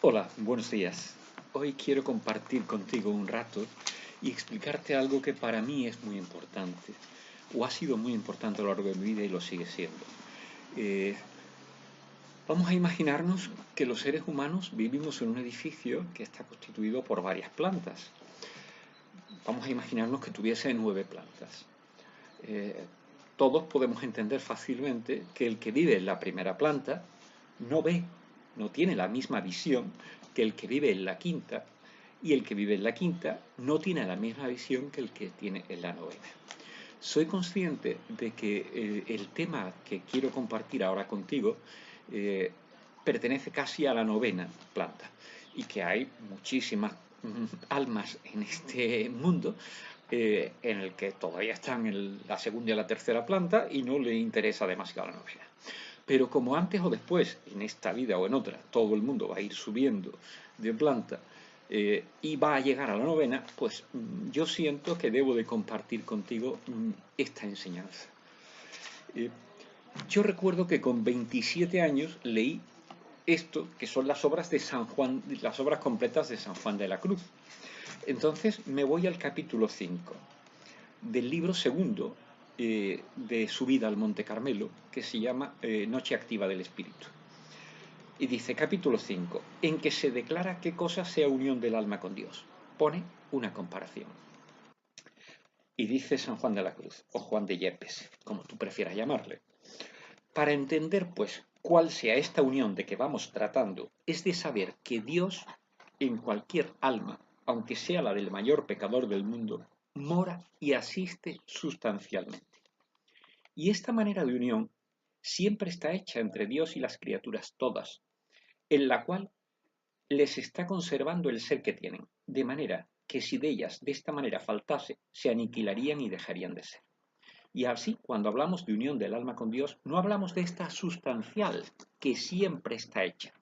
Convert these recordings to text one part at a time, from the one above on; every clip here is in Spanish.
Hola, buenos días. Hoy quiero compartir contigo un rato y explicarte algo que para mí es muy importante, o ha sido muy importante a lo largo de mi vida y lo sigue siendo. Eh, Vamos a imaginarnos que los seres humanos vivimos en un edificio que está constituido por varias plantas. Vamos a imaginarnos que tuviese 9 plantas. Eh, Todos podemos entender fácilmente que el que vive en la primera planta no ve, no tiene la misma visión que el que vive en la quinta, y el que vive en la quinta no tiene la misma visión que el que tiene en la novena. Soy consciente de que el tema que quiero compartir ahora contigo eh, pertenece casi a la novena planta y que hay muchísimas almas en este mundo en el que todavía están en la segunda y la tercera planta y no le interesa demasiado la novena. Pero como antes o después, en esta vida o en otra, todo el mundo va a ir subiendo de planta y va a llegar a la novena, pues yo siento que debo de compartir contigo esta enseñanza. Eh, yo recuerdo que con 27 años leí esto, que son las obras de San Juan, las obras completas de San Juan de la Cruz. Entonces me voy al capítulo 5 del libro segundo de su vida al Monte Carmelo, que se llama Noche Activa del Espíritu. Y dice, capítulo 5, en que se declara qué cosa sea unión del alma con Dios. Pone una comparación. Y dice San Juan de la Cruz, o Juan de Yepes, como tú prefieras llamarle. Para entender, pues, cuál sea esta unión de que vamos tratando, es de saber que Dios, en cualquier alma, aunque sea la del mayor pecador del mundo, mora y asiste sustancialmente. Y esta manera de unión siempre está hecha entre Dios y las criaturas todas, en la cual les está conservando el ser que tienen, de manera que si de ellas de esta manera faltase, se aniquilarían y dejarían de ser. Y así, cuando hablamos de unión del alma con Dios, no hablamos de esta sustancial que siempre está hecha,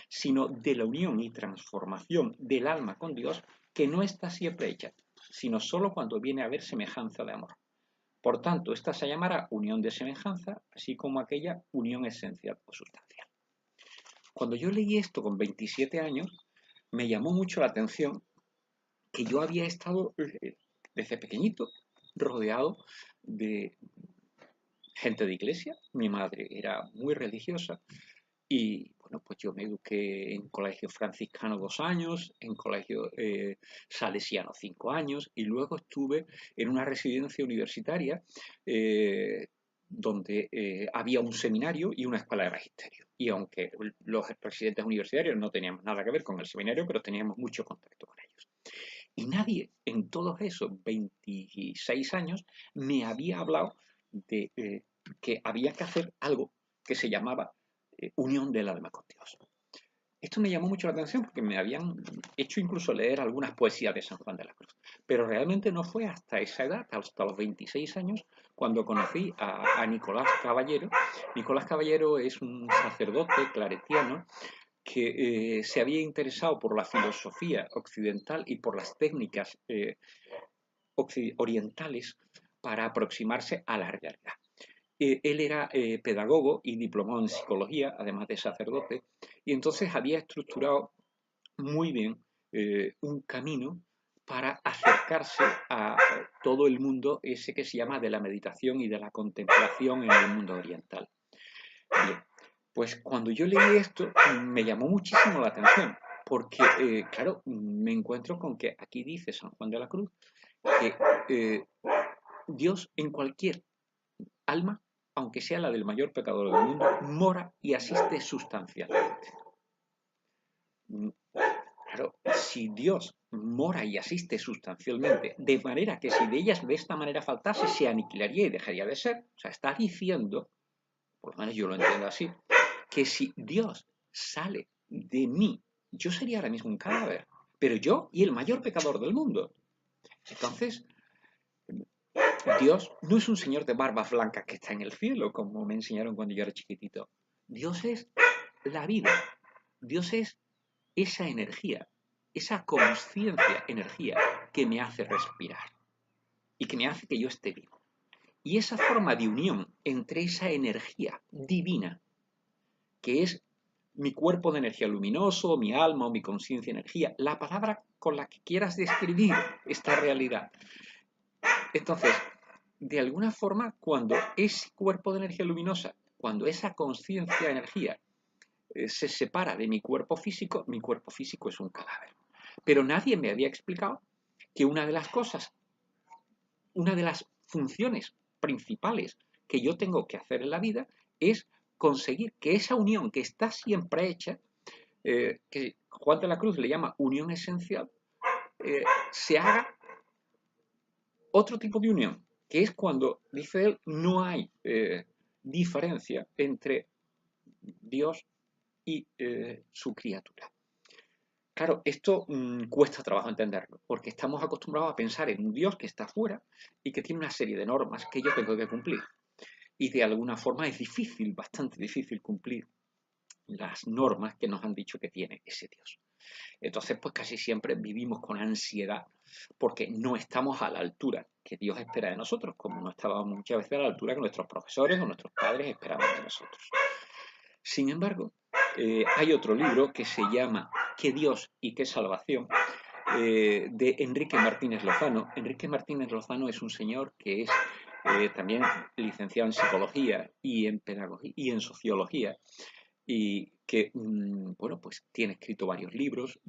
sino de la unión y transformación del alma con Dios que no está siempre hecha, sino solo cuando viene a haber semejanza de amor. Por tanto, esta se llamará unión de semejanza, así como aquella unión esencial o sustancial. Cuando yo leí esto con 27 años, me llamó mucho la atención que yo había estado desde pequeñito rodeado de gente de iglesia. Mi madre era muy religiosa y bueno, pues yo me eduqué en colegio franciscano 2 años, en colegio salesiano 5 años y luego estuve en una residencia universitaria eh, donde había un seminario y una escuela de magisterio. Y aunque los presidentes universitarios no teníamos nada que ver con el seminario, pero teníamos mucho contacto con ellos. Y nadie en todos esos 26 años me había hablado de que había que hacer algo que se llamaba unión del alma con Dios. Esto me llamó mucho la atención porque me habían hecho incluso leer algunas poesías de San Juan de la Cruz. Pero realmente no fue hasta esa edad, hasta los 26 años, cuando conocí a Nicolás Caballero. Nicolás Caballero es un sacerdote claretiano que se había interesado por la filosofía occidental y por las técnicas orientales para aproximarse a la realidad. Él era pedagogo y diplomado en psicología, además de sacerdote, y entonces había estructurado muy bien un camino para acercarse a todo el mundo ese que se llama de la meditación y de la contemplación en el mundo oriental. Bien, pues cuando yo leí esto me llamó muchísimo la atención, porque claro, me encuentro con que aquí dice San Juan de la Cruz que Dios en cualquier alma, aunque sea la del mayor pecador del mundo, mora y asiste sustancialmente. Claro, si Dios mora y asiste sustancialmente, de manera que si de ellas de esta manera faltase, se aniquilaría y dejaría de ser, o sea, está diciendo, por lo menos yo lo entiendo así, que si Dios sale de mí, yo sería ahora mismo un cadáver, pero yo y el mayor pecador del mundo. Entonces, Dios no es un señor de barbas blancas que está en el cielo, como me enseñaron cuando yo era chiquitito. Dios es la vida. Dios es esa energía, esa conciencia, energía que me hace respirar y que me hace que yo esté vivo. Y esa forma de unión entre esa energía divina, que es mi cuerpo de energía luminoso, mi alma o mi conciencia energía, la palabra con la que quieras describir esta realidad. Entonces, de alguna forma, cuando ese cuerpo de energía luminosa, cuando esa conciencia energía se separa de mi cuerpo físico es un cadáver. Pero nadie me había explicado que una de las cosas, una de las funciones principales que yo tengo que hacer en la vida es conseguir que esa unión que está siempre hecha, que Juan de la Cruz le llama unión esencial, se haga otro tipo de unión, que es cuando, dice él, no hay diferencia entre Dios y su criatura. Claro, esto cuesta trabajo entenderlo, porque estamos acostumbrados a pensar en un Dios que está fuera y que tiene una serie de normas que yo tengo que cumplir. Y de alguna forma es difícil, bastante difícil cumplir las normas que nos han dicho que tiene ese Dios. Entonces, pues casi siempre vivimos con ansiedad porque no estamos a la altura que Dios espera de nosotros, como no estábamos muchas veces a la altura que nuestros profesores o nuestros padres esperaban de nosotros. Sin embargo, hay otro libro que se llama ¿Qué Dios y qué salvación? De Enrique Martínez Lozano. Enrique Martínez Lozano es un señor que es también licenciado en psicología y en pedagogía y en sociología, y que, bueno, pues tiene escrito varios libros,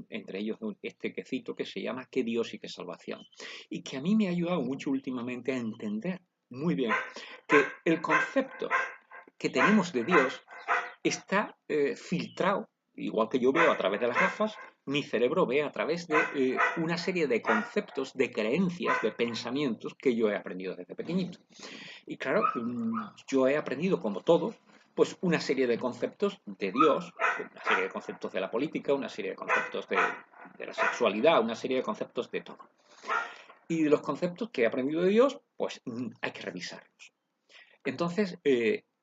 entre ellos este que cito, que se llama ¿Qué Dios y qué salvación? Y que a mí me ha ayudado mucho últimamente a entender muy bien que el concepto que tenemos de Dios está filtrado, igual que yo veo a través de las gafas, mi cerebro ve a través de una serie de conceptos, de creencias, de pensamientos que yo he aprendido desde pequeñito. Y claro, yo he aprendido, como todos, pues una serie de conceptos de Dios, una serie de conceptos de la política, una serie de conceptos de la sexualidad, una serie de conceptos de todo. Y de los conceptos que he aprendido de Dios, pues hay que revisarlos. Entonces,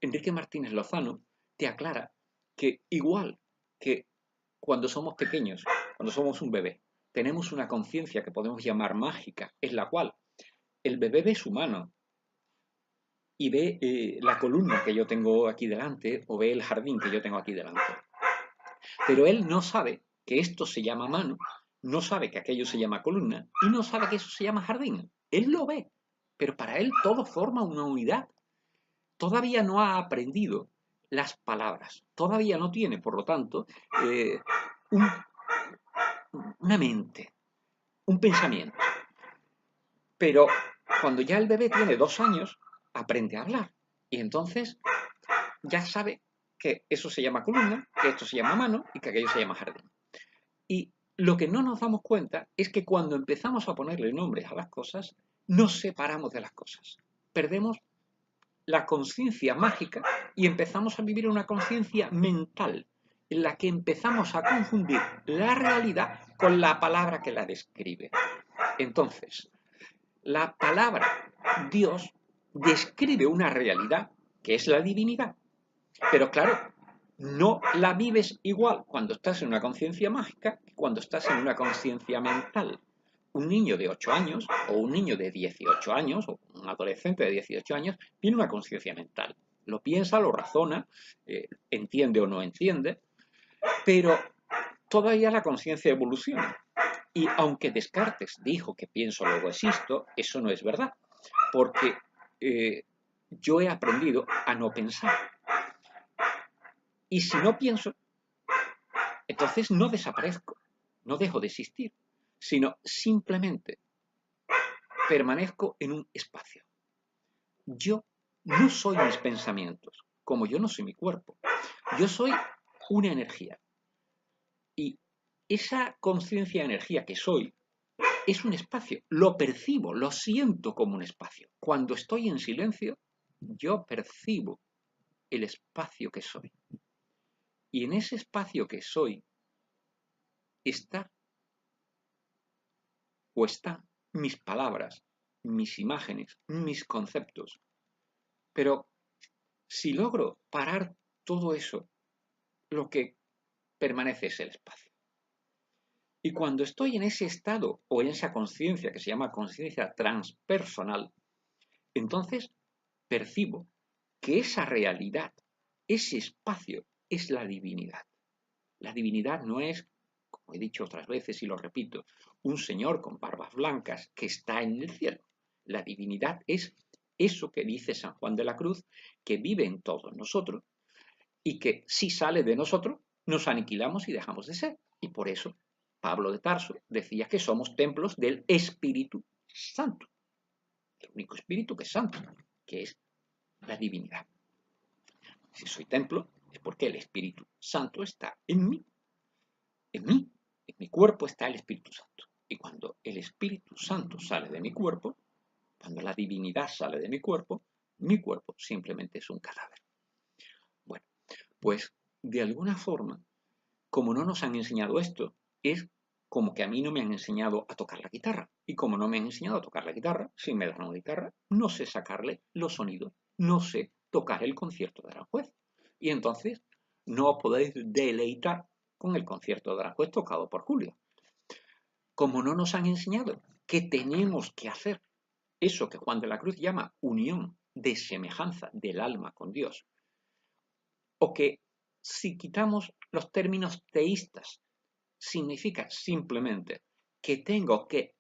Enrique Martínez Lozano te aclara que igual que cuando somos pequeños, cuando somos un bebé, tenemos una conciencia que podemos llamar mágica, en la cual el bebé ve su mano y ve la columna que yo tengo aquí delante o ve el jardín que yo tengo aquí delante. Pero él no sabe que esto se llama mano, no sabe que aquello se llama columna y no sabe que eso se llama jardín. Él lo ve, pero para él todo forma una unidad. Todavía no ha aprendido las palabras, todavía no tiene, por lo tanto, un, una mente, un pensamiento. Pero cuando ya el bebé tiene 2 años, aprende a hablar. Y entonces ya sabe que eso se llama columna, que esto se llama mano y que aquello se llama jardín. Y lo que no nos damos cuenta es que cuando empezamos a ponerle nombres a las cosas, nos separamos de las cosas. Perdemos la conciencia mágica y empezamos a vivir una conciencia mental en la que empezamos a confundir la realidad con la palabra que la describe. Entonces, la palabra Dios describe una realidad que es la divinidad, pero claro, no la vives igual cuando estás en una conciencia mágica que cuando estás en una conciencia mental. Un niño de 8 años o un niño de 18 años o un adolescente de 18 años tiene una conciencia mental. Lo piensa, lo razona, entiende o no entiende, pero todavía la conciencia evoluciona. Y aunque Descartes dijo que pienso luego existo, eso no es verdad, porque yo he aprendido a no pensar. Y si no pienso, entonces no desaparezco, no dejo de existir, sino simplemente permanezco en un espacio. Yo no soy mis pensamientos, como yo no soy mi cuerpo. Yo soy una energía. Y esa conciencia energía que soy es un espacio. Lo percibo, lo siento como un espacio. Cuando estoy en silencio, yo percibo el espacio que soy. Y en ese espacio que soy están mis palabras, mis imágenes, mis conceptos. Pero si logro parar todo eso, lo que permanece es el espacio. Y cuando estoy en ese estado o en esa conciencia que se llama conciencia transpersonal, entonces percibo que esa realidad, ese espacio es la divinidad. La divinidad no es, como he dicho otras veces y lo repito, un señor con barbas blancas que está en el cielo. La divinidad es eso que dice San Juan de la Cruz, que vive en todos nosotros y que si sale de nosotros nos aniquilamos y dejamos de ser. Y por eso Pablo de Tarso decía que somos templos del Espíritu Santo, el único Espíritu que es santo, que es la divinidad. Si soy templo es porque el Espíritu Santo está en mí. En mi cuerpo está el Espíritu Santo. Y cuando el Espíritu Santo sale de mi cuerpo, cuando la divinidad sale de mi cuerpo simplemente es un cadáver. Bueno, pues de alguna forma, como no nos han enseñado esto, es como que a mí no me han enseñado a tocar la guitarra. Y como no me han enseñado a tocar la guitarra, si me dan una guitarra, no sé sacarle los sonidos, no sé tocar el concierto de Aranjuez. Y entonces no podéis deleitar con el concierto de Aranjuez tocado por Julio. Como no nos han enseñado que tenemos que hacer eso que Juan de la Cruz llama unión de semejanza del alma con Dios, o que si quitamos los términos teístas, significa simplemente que tengo que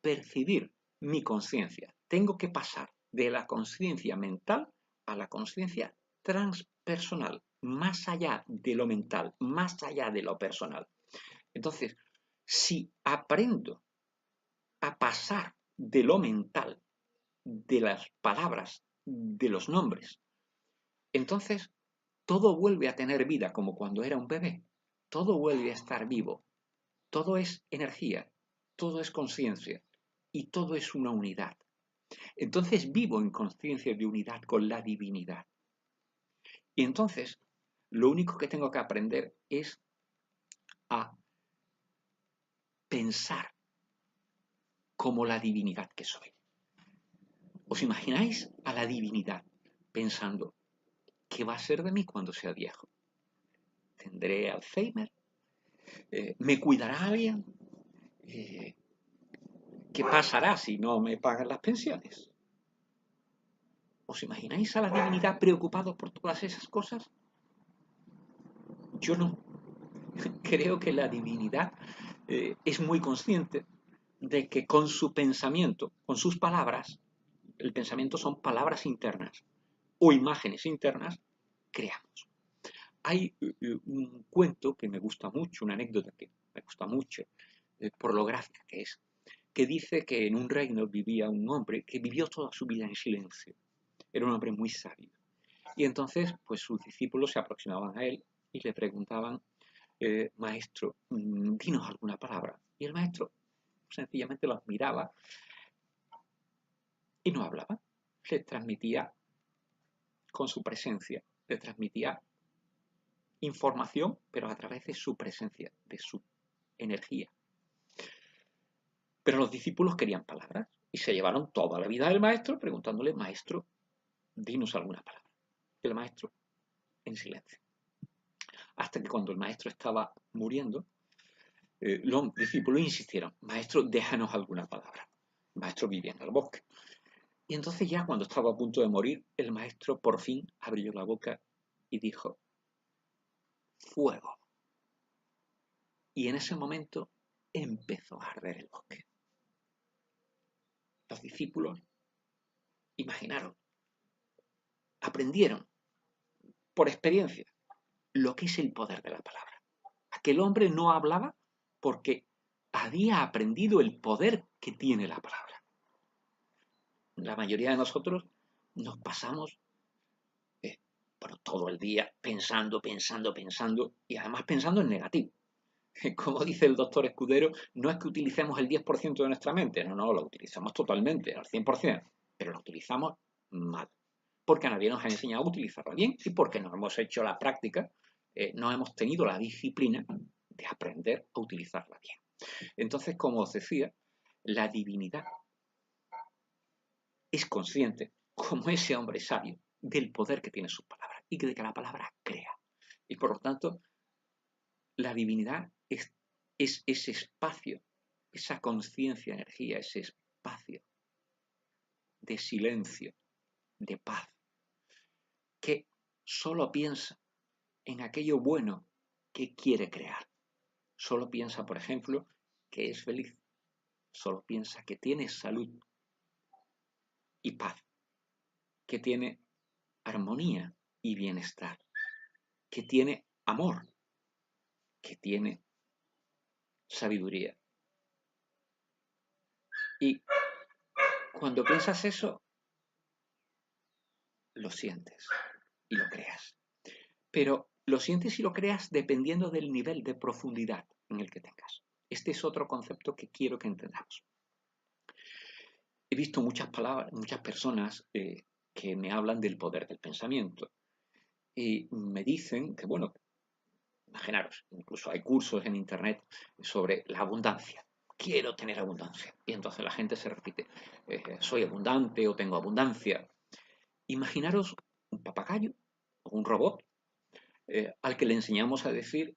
percibir mi conciencia, tengo que pasar de la conciencia mental a la conciencia transpersonal, más allá de lo mental, más allá de lo personal. Entonces, si aprendo a pasar de lo mental, de las palabras, de los nombres, entonces todo vuelve a tener vida como cuando era un bebé, todo vuelve a estar vivo, todo es energía, todo es conciencia y todo es una unidad. Entonces vivo en conciencia de unidad con la divinidad. Y entonces lo único que tengo que aprender es a pensar como la divinidad que soy. ¿Os imagináis a la divinidad pensando, ¿qué va a ser de mí cuando sea viejo? ¿Tendré Alzheimer? ¿Me cuidará alguien? ¿Qué pasará si no me pagan las pensiones? ¿Os imagináis a la divinidad preocupado por todas esas cosas? Yo no. Creo que la divinidad es muy consciente de que con su pensamiento, con sus palabras, el pensamiento son palabras internas o imágenes internas, creamos. Hay un cuento que me gusta mucho, una anécdota que me gusta mucho, por lo gráfica que es, que dice que en un reino vivía un hombre que vivió toda su vida en silencio. Era un hombre muy sabio. Y entonces, pues sus discípulos se aproximaban a él y le preguntaban, maestro, dinos alguna palabra. Y el maestro sencillamente los miraba y no hablaba. Le transmitía con su presencia, le transmitía información, pero a través de su presencia, de su energía. Pero los discípulos querían palabras y se llevaron toda la vida del maestro preguntándole, maestro, dinos alguna palabra. Y el maestro en silencio. Hasta que cuando el maestro estaba muriendo, los discípulos insistieron, maestro, déjanos alguna palabra. El maestro vivía en el bosque. Y entonces ya cuando estaba a punto de morir, el maestro por fin abrió la boca y dijo, fuego. Y en ese momento empezó a arder el bosque. Los discípulos imaginaron, aprendieron por experiencia lo que es el poder de la palabra. Aquel hombre no hablaba porque había aprendido el poder que tiene la palabra. La mayoría de nosotros nos pasamos todo el día pensando y además pensando en negativo. Como dice el doctor Escudero, no es que utilicemos el 10% de nuestra mente, no, lo utilizamos totalmente, al 100%, pero lo utilizamos mal, porque nadie nos ha enseñado a utilizarla bien y porque no hemos hecho la práctica, no hemos tenido la disciplina de aprender a utilizarla bien. Entonces, como os decía, la divinidad es consciente, como ese hombre sabio, del poder que tiene sus palabras y de que la palabra crea. Y por lo tanto, la divinidad es ese espacio, esa conciencia, energía, ese espacio de silencio, de paz, que solo piensa en aquello bueno que quiere crear. Solo piensa, por ejemplo, que es feliz. Solo piensa que tiene salud y paz, que tiene armonía y bienestar, que tiene amor, que tiene sabiduría. Y cuando piensas eso, lo sientes y lo creas. Pero lo sientes y lo creas dependiendo del nivel de profundidad en el que tengas. Este es otro concepto que quiero que entendamos. He visto muchas personas que me hablan del poder del pensamiento y me dicen que, bueno, imaginaros, incluso hay cursos en internet sobre la abundancia. Quiero tener abundancia. Y entonces la gente se repite, soy abundante o tengo abundancia. Imaginaros un papagayo o un robot al que le enseñamos a decir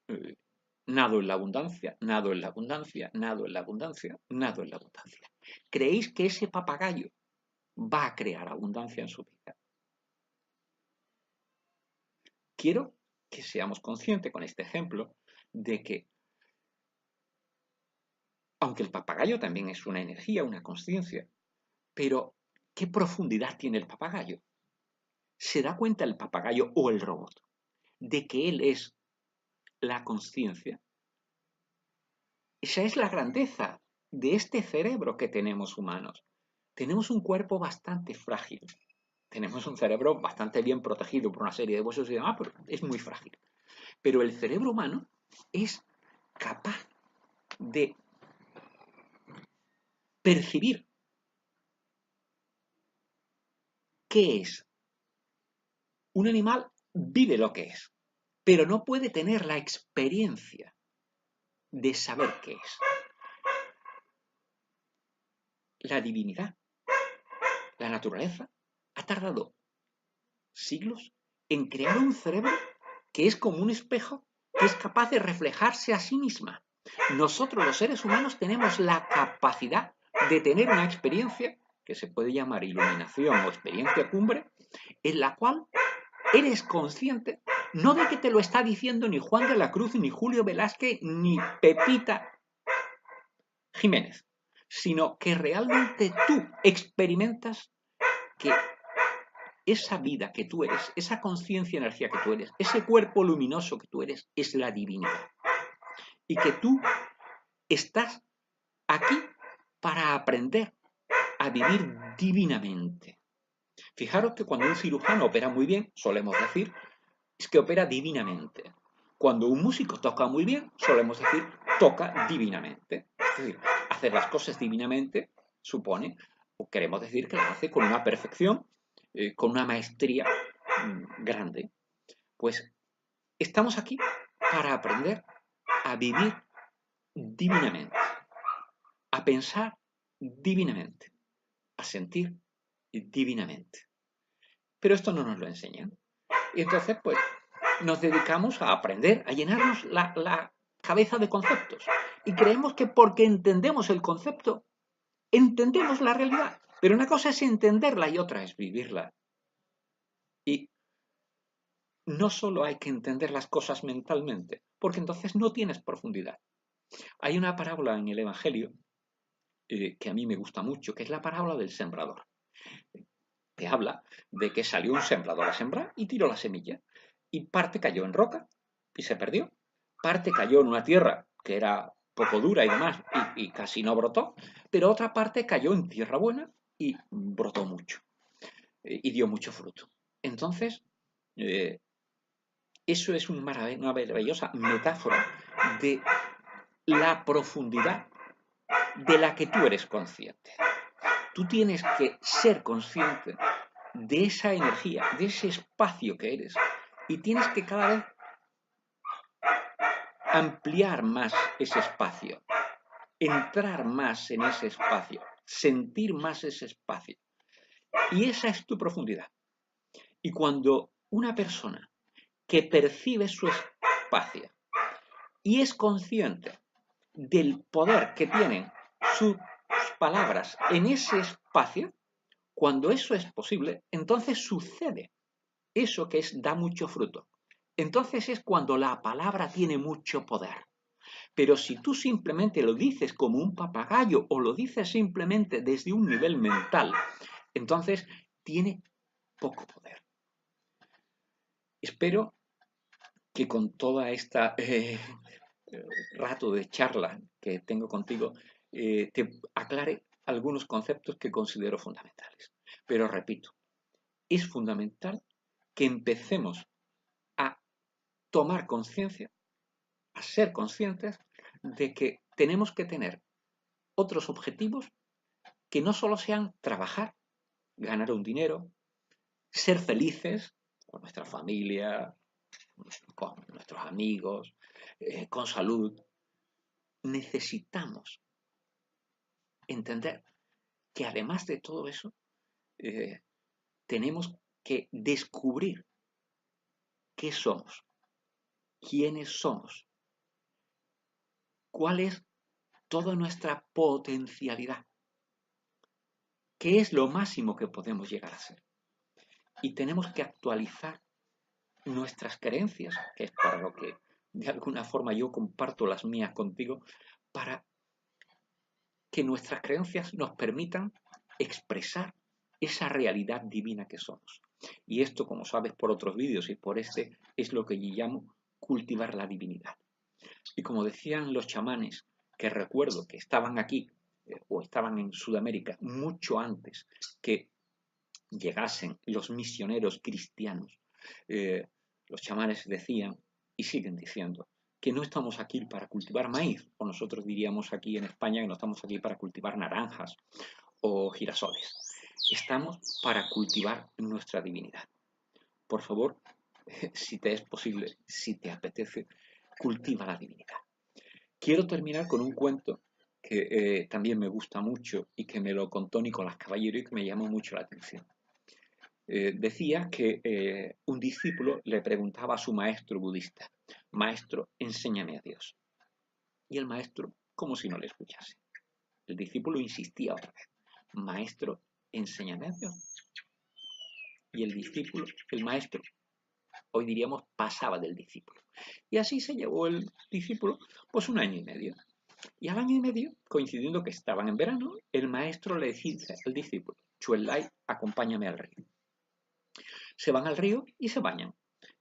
nado en la abundancia, nado en la abundancia, nado en la abundancia, nado en la abundancia. ¿Creéis que ese papagayo va a crear abundancia en su vida? Quiero que seamos conscientes con este ejemplo de que, aunque el papagayo también es una energía, una consciencia, pero ¿qué profundidad tiene el papagayo? ¿Se da cuenta el papagayo o el robot de que él es la consciencia? Esa es la grandeza de este cerebro que tenemos humanos. Tenemos un cuerpo bastante frágil. Tenemos un cerebro bastante bien protegido por una serie de huesos y demás, pero es muy frágil. Pero el cerebro humano es capaz de percibir qué es. Un animal vive lo que es, pero no puede tener la experiencia de saber qué es. La divinidad, la naturaleza, ha tardado siglos en crear un cerebro que es como un espejo que es capaz de reflejarse a sí misma. Nosotros los seres humanos tenemos la capacidad de tener una experiencia que se puede llamar iluminación o experiencia cumbre, en la cual eres consciente no de que te lo está diciendo ni Juan de la Cruz, ni Julio Velázquez, ni Pepita Jiménez, sino que realmente tú experimentas que esa vida que tú eres, esa conciencia energía que tú eres, ese cuerpo luminoso que tú eres, es la divinidad. Y que tú estás aquí para aprender a vivir divinamente. Fijaros que cuando un cirujano opera muy bien, solemos decir, es que opera divinamente. Cuando un músico toca muy bien, solemos decir, toca divinamente. Es decir, hacer las cosas divinamente supone, o queremos decir que las hace con una perfección, con una maestría grande. Pues estamos aquí para aprender a vivir divinamente, a pensar divinamente, a sentir divinamente. Pero esto no nos lo enseñan. Y entonces, pues, nos dedicamos a aprender, a llenarnos la cabeza de conceptos. Y creemos que porque entendemos el concepto, entendemos la realidad. Pero una cosa es entenderla y otra es vivirla. Y no solo hay que entender las cosas mentalmente, porque entonces no tienes profundidad. Hay una parábola en el Evangelio que a mí me gusta mucho, que es la parábola del sembrador. Que habla de que salió un sembrador a sembrar y tiró la semilla. Y parte cayó en roca y se perdió. Parte cayó en una tierra que era poco dura y demás y casi no brotó. Pero otra parte cayó en tierra buena y brotó mucho y dio mucho fruto. Entonces, eso es una maravillosa metáfora de la profundidad de la que tú eres consciente. Tú tienes que ser consciente de esa energía, de ese espacio que eres, y tienes que cada vez ampliar más ese espacio, entrar más en ese espacio, sentir más ese espacio. Y esa es tu profundidad. Y cuando una persona que percibe su espacio y es consciente del poder que tienen sus palabras en ese espacio, cuando eso es posible, entonces sucede eso que da mucho fruto, entonces es cuando la palabra tiene mucho poder. Pero si tú simplemente lo dices como un papagayo o lo dices simplemente desde un nivel mental, entonces tiene poco poder. Espero que con toda esta rato de charla que tengo contigo te aclare algunos conceptos que considero fundamentales. Pero repito, es fundamental que empecemos a tomar conciencia, a ser conscientes de que tenemos que tener otros objetivos que no solo sean trabajar, ganar un dinero, ser felices con nuestra familia, con nuestros amigos, con salud. Necesitamos entender que además de todo eso, tenemos que descubrir qué somos, quiénes somos, cuál es toda nuestra potencialidad, qué es lo máximo que podemos llegar a ser. Y tenemos que actualizar nuestras creencias, que es para lo que de alguna forma yo comparto las mías contigo, para que nuestras creencias nos permitan expresar esa realidad divina que somos. Y esto, como sabes por otros vídeos y por este, es lo que yo llamo cultivar la divinidad. Y como decían los chamanes, que recuerdo que estaban aquí o estaban en Sudamérica mucho antes que llegasen los misioneros cristianos, los chamanes decían y siguen diciendo que no estamos aquí para cultivar maíz, o nosotros diríamos aquí en España que no estamos aquí para cultivar naranjas o girasoles. Estamos para cultivar nuestra divinidad. Por favor, si te es posible, si te apetece, cultiva la divinidad. Quiero terminar con un cuento que también me gusta mucho y que me lo contó Nicolás Caballero y que me llamó mucho la atención. Decía que un discípulo le preguntaba a su maestro budista: maestro, enséñame a Dios. Y el maestro, como si no le escuchase. El discípulo insistía otra vez: maestro, enséñame a Dios. Y el maestro, hoy diríamos, pasaba del discípulo. Y así se llevó el discípulo pues 1 año y medio. Y al año y medio, coincidiendo que estaban en verano, el maestro le dice al discípulo: Chuelai, acompáñame al río. Se van al río y se bañan.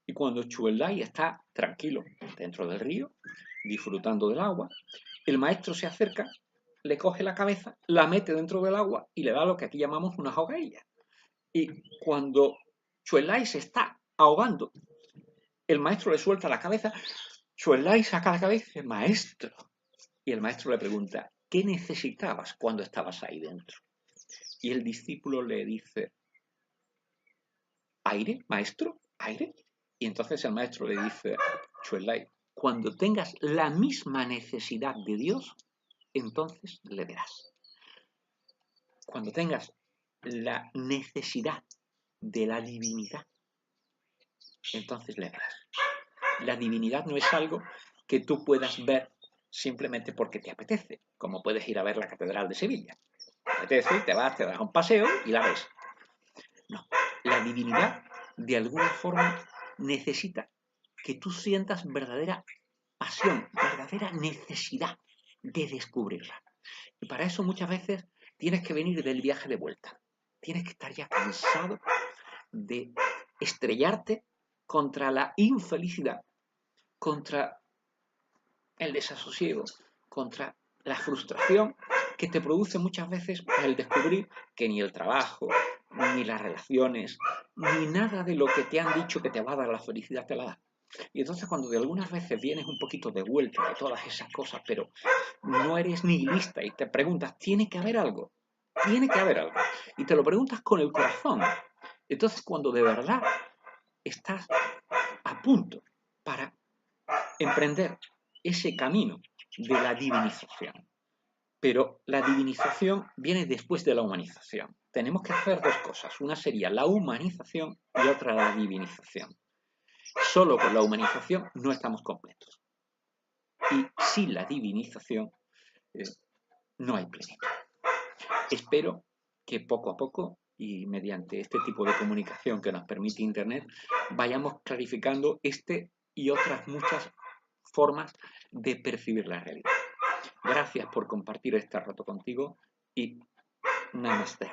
Y cuando Chuelai está tranquilo dentro del río, disfrutando del agua, el maestro se acerca, le coge la cabeza, la mete dentro del agua y le da lo que aquí llamamos una ahogadilla. Y cuando Chuelai se está ahogando, el maestro le suelta la cabeza, Chuelai saca la cabeza y dice: maestro. Y el maestro le pregunta: ¿qué necesitabas cuando estabas ahí dentro? Y el discípulo le dice: ¿aire, maestro? ¿Aire? Y entonces el maestro le dice: Chuelai, cuando tengas la misma necesidad de Dios, entonces le verás. Cuando tengas la necesidad de la divinidad, entonces le verás. La divinidad no es algo que tú puedas ver simplemente porque te apetece, como puedes ir a ver la Catedral de Sevilla. Te apetece, te vas, te das un paseo y la ves. No, la divinidad de alguna forma necesita que tú sientas verdadera pasión, verdadera necesidad de descubrirla. Y para eso muchas veces tienes que venir del viaje de vuelta. Tienes que estar ya cansado de estrellarte contra la infelicidad, contra el desasosiego, contra la frustración que te produce muchas veces el descubrir que ni el trabajo, ni las relaciones, ni nada de lo que te han dicho que te va a dar la felicidad te la da. Y entonces cuando de algunas veces vienes un poquito de vuelta de todas esas cosas, pero no eres nihilista y te preguntas: tiene que haber algo, tiene que haber algo. Y te lo preguntas con el corazón. Entonces cuando de verdad estás a punto para emprender ese camino de la divinización. Pero la divinización viene después de la humanización. Tenemos que hacer 2 cosas. Una sería la humanización y otra la divinización. Solo con la humanización no estamos completos. Y sin la divinización no hay plenitud. Espero que poco a poco y mediante este tipo de comunicación que nos permite Internet, vayamos clarificando este y otras muchas formas de percibir la realidad. Gracias por compartir este rato contigo y namaste.